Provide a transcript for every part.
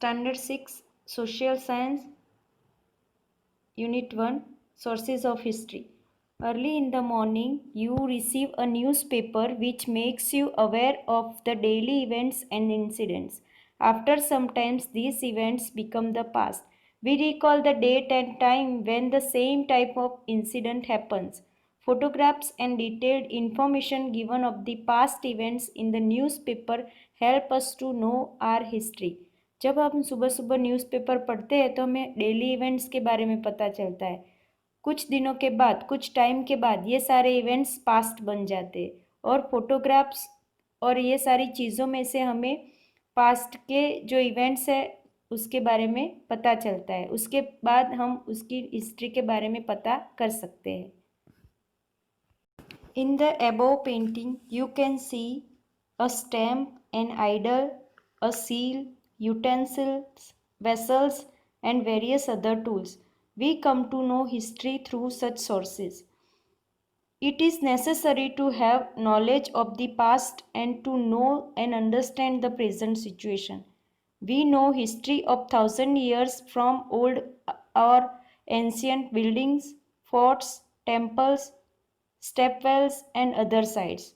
Standard 6 Social Science Unit 1 Sources of History. Early in the morning, you receive a newspaper which makes you aware of the daily events and incidents. After some time, these events become the past. We recall the date and time when the same type of incident happens. Photographs and detailed information given of the past events in the newspaper help us to know our history. जब हम सुबह सुबह newspaper पढ़ते हैं तो हमें daily events के बारे में पता चलता है। कुछ दिनों के बाद, कुछ टाइम के बाद ये सारे इवेंट्स पास्ट बन जाते हैं और फोटोग्राफ्स और ये सारी चीज़ों में से हमें पास्ट के जो इवेंट्स है उसके बारे में पता चलता है। उसके बाद हम उसकी हिस्ट्री के बारे में पता कर सकते हैं। In the above painting, you can see a stamp, an idol, a seal, utensils, vessels, and various other tools. We come to know history through such sources. It is necessary to have knowledge of the past and to know and understand the present situation. We know history of 1,000 years from old or ancient buildings, forts, temples, stepwells and other sites.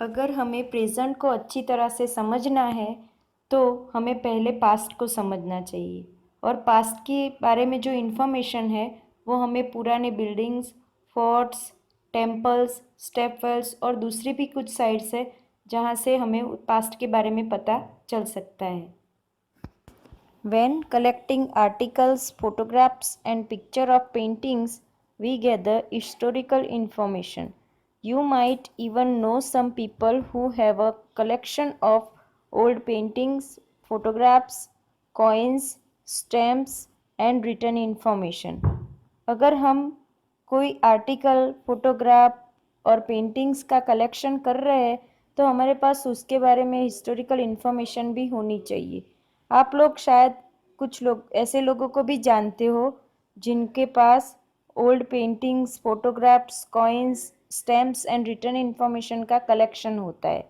अगर हमें present को अच्छी तरह से समझना है तो हमें पहले पास्ट को समझना चाहिए और पास्ट के बारे में जो इन्फॉर्मेशन है वो हमें पुराने बिल्डिंग्स, फोर्ट्स, टेम्पल्स, स्टेपवेल्स और दूसरी भी कुछ साइट्स है जहाँ से हमें पास्ट के बारे में पता चल सकता है। When collecting articles, photographs and picture of paintings, we gather historical information. You might even know some people who have a collection of old paintings, photographs, coins, stamps and written information. अगर हम कोई article, photograph और paintings का collection कर रहे हैं तो हमारे पास उसके बारे में हिस्टोरिकल इन्फॉर्मेशन भी होनी चाहिए। आप लोग शायद कुछ लोग ऐसे लोगों को भी जानते हो जिनके पास old paintings, photographs, coins, stamps and written information का कलेक्शन होता है।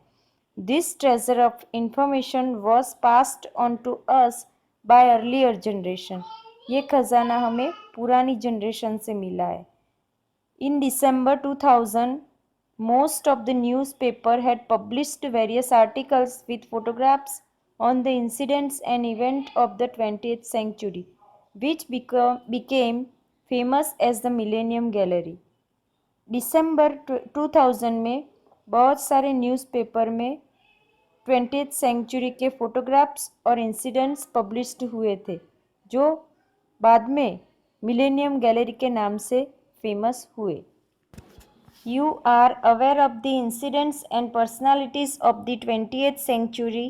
This treasure of information was passed on to us by earlier generation. ये खजाना हमें पुरानी जनरेशन से मिला है। In December 2000, most of the newspaper had published various articles with photographs on the incidents and events of the 20th century, which became famous as the Millennium Gallery. दिसंबर 2000 में बहुत सारे न्यूज़पेपर में 20th सेंचुरी के photographs और incidents published हुए थे जो बाद में मिलेनियम गैलरी के नाम से फेमस हुए। You are aware of the incidents and personalities of the 20th century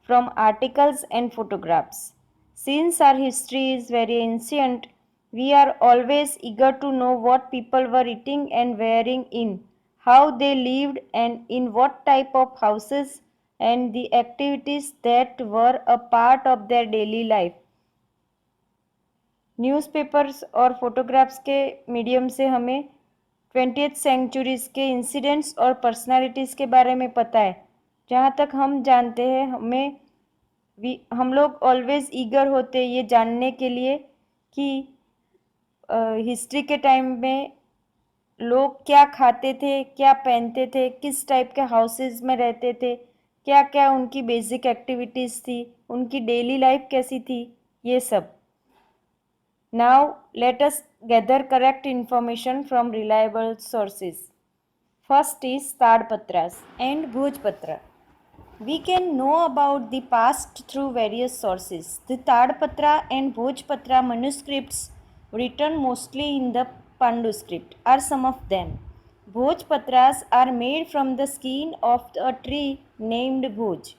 from articles and photographs. Since our history is very ancient, we are always eager to know what people were eating and wearing in, how they lived and in what type of houses and the activities that were a part of their daily life. Newspapers और photographs के medium से हमें 20th centuries के incidents और personalities के बारे में पता है। जहाँ तक हम जानते हैं हम लोग ऑलवेज़ ईगर होते ये जानने के लिए कि हिस्ट्री के टाइम में लोग क्या खाते थे, क्या पहनते थे, किस टाइप के हाउसेस में रहते थे, क्या क्या उनकी बेसिक एक्टिविटीज़ थी, उनकी डेली लाइफ कैसी थी, ये सब। Now let us gather correct information from reliable sources. First is Tadpatras and Bhojpatra. We can know about the past through various sources. The Tadpatra and Bhojpatra manuscripts written mostly in the Pandu script are some of them. Bhojpatras are made from the skin of a tree named Bhoj.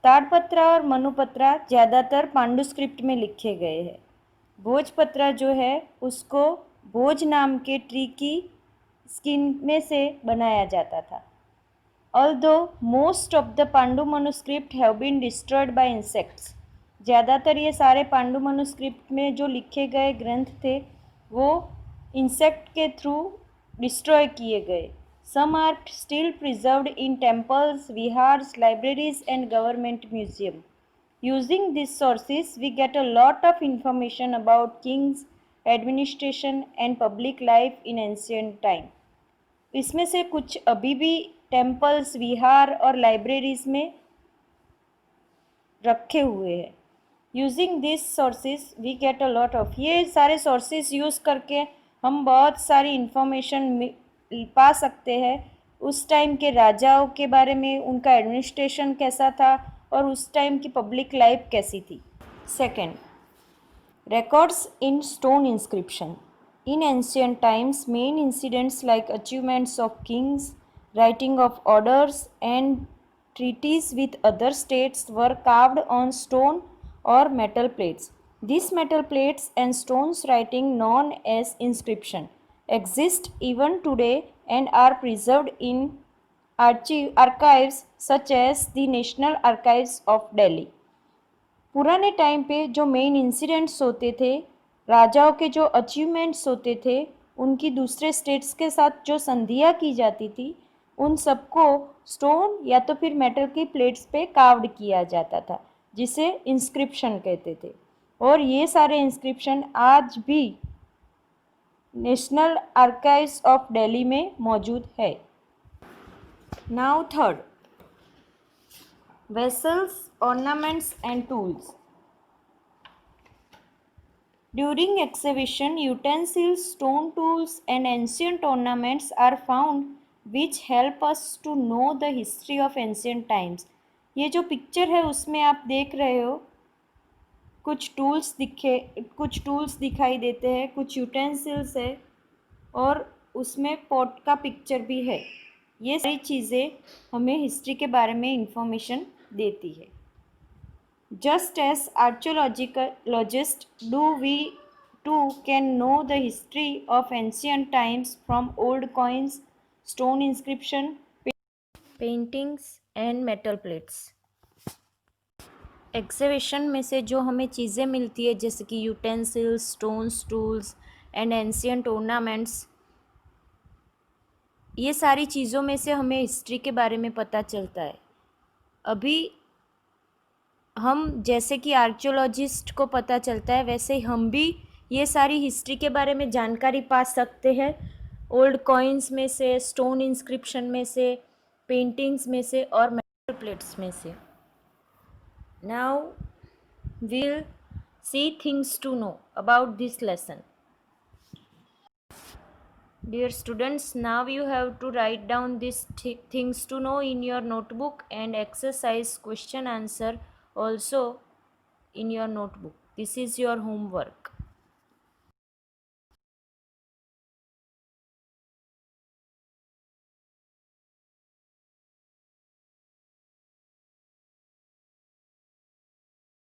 ताड़पत्रा और मनुपत्रा ज़्यादातर Pandu script में लिखे गए हैं। भोजपत्रा जो है उसको भोज नाम के ट्री की स्किन में से बनाया जाता था। ऑल्दो मोस्ट ऑफ द पांडु manuscript have been destroyed by insects, ज़्यादातर ये सारे पांडु मनुस्क्रिप्ट में जो लिखे गए ग्रंथ थे वो इंसेक्ट के थ्रू डिस्ट्रॉय किए गए। Some are still preserved in temples, vihars, libraries, and government museums. Using these sources, we get a lot of information about kings, administration, and public life in ancient time. इसमें से कुछ अभी भी temples, विहार और libraries में रखे हुए हैं. Using this sources we get a lot of, ये सारे सोर्सेज यूज़ करके हम बहुत सारी इंफॉर्मेशन पा सकते हैं उस टाइम के राजाओं के बारे में, उनका एडमिनिस्ट्रेशन कैसा था और उस टाइम की पब्लिक लाइफ कैसी थी. Second, records in stone inscription. In ancient times, main incidents like achievements of kings, writing of orders, and treaties with other states were carved on stone or metal plates. These metal plates and stones writing, known as inscription, exist even today and are preserved in archives such as the National Archives of Delhi. पुराने time पे जो main incidents होते थे, राजाओं के जो achievements होते थे, उनकी दूसरे स्टेट्स के साथ जो संधियाँ की जाती थी, उन सबको स्टोन या तो फिर मेटल की प्लेट्स पे कार्व्ड किया जाता था, जिसे इंस्क्रिप्शन कहते थे. और ये सारे इंस्क्रिप्शन आज भी नेशनल आर्काइव्स ऑफ दिल्ली में मौजूद है. Now third, vessels, ornaments and tools. During excavation, utensils, stone tools and ancient ornaments are found which help us to know the history of ancient times. ये जो पिक्चर है उसमें आप देख रहे हो कुछ टूल्स दिखाई देते हैं, कुछ यूटेंसिल्स है और उसमें पॉट का पिक्चर भी है. ये सारी चीज़ें हमें हिस्ट्री के बारे में इंफॉर्मेशन देती है. Just as archaeologists do, we too can know the history of ancient times from old coins, stone inscription, paintings and metal plates. Exhibition में से जो हमें चीज़ें मिलती है जैसे कि utensils, stones, tools and ancient ornaments, ये सारी चीज़ों में से हमें हिस्ट्री के बारे में पता चलता है. अभी हम जैसे कि आर्कियोलॉजिस्ट को पता चलता है वैसे ही हम भी ये सारी हिस्ट्री के बारे में जानकारी पा सकते हैं ओल्ड कॉइन्स में से, स्टोन इंस्क्रिप्शन में से, पेंटिंग्स में से और मेटल प्लेट्स में से. Now we'll see things to know about this lesson. Dear students, now you have to write down these things to know in your notebook and exercise question answer also in your notebook. This is your homework.